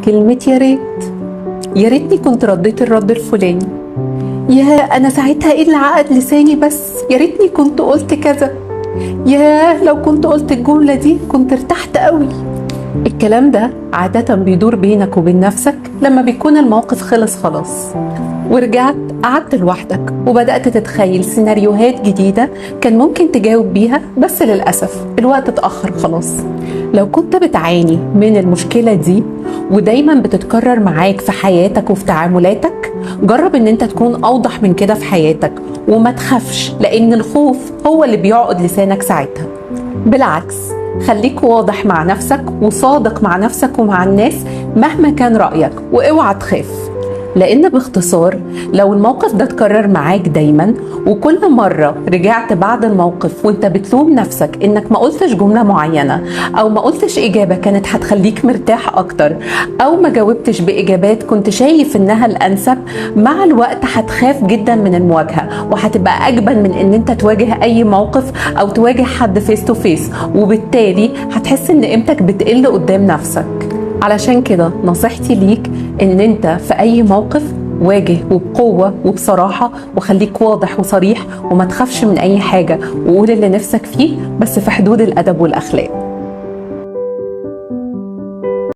كلمة يا ريت. يا ريتني كنت رديت الرد الفلاني. يا أنا ساعتها إيه اللي عقد لساني، بس يا ريتني كنت قلت كذا. يا لو كنت قلت الجملة دي كنت ارتحت قوي. الكلام ده عادة بيدور بينك وبين نفسك لما بيكون الموقف خلص خلاص، ورجعت قعدت لوحدك وبدأت تتخيل سيناريوهات جديدة كان ممكن تجاوب بيها، بس للأسف الوقت اتأخر خلاص. لو كنت بتعاني من المشكلة دي ودايما بتتكرر معاك في حياتك وفي تعاملاتك، جرب ان انت تكون اوضح من كده في حياتك وما تخافش، لان الخوف هو اللي بيعقد لسانك ساعتها. بالعكس، خليك واضح مع نفسك وصادق مع نفسك ومع الناس مهما كان رأيك، واوعى تخاف. لأن باختصار لو الموقف ده اتكرر معاك دايما وكل مرة رجعت بعد الموقف وانت بتلوم نفسك انك ما قلتش جملة معينة او ما قلتش اجابة كانت هتخليك مرتاح اكتر، او ما جاوبتش باجابات كنت شايف انها الانسب، مع الوقت هتخاف جدا من المواجهة وهتبقى اجبن من ان انت تواجه اي موقف او تواجه حد فيس تو فيس، وبالتالي هتحس ان قيمتك بتقل قدام نفسك. علشان كده نصيحتي ليك ان انت في اي موقف واجه وبقوة وبصراحة، وخليك واضح وصريح وما تخافش من اي حاجة، وقول اللي نفسك فيه بس في حدود الادب والاخلاق.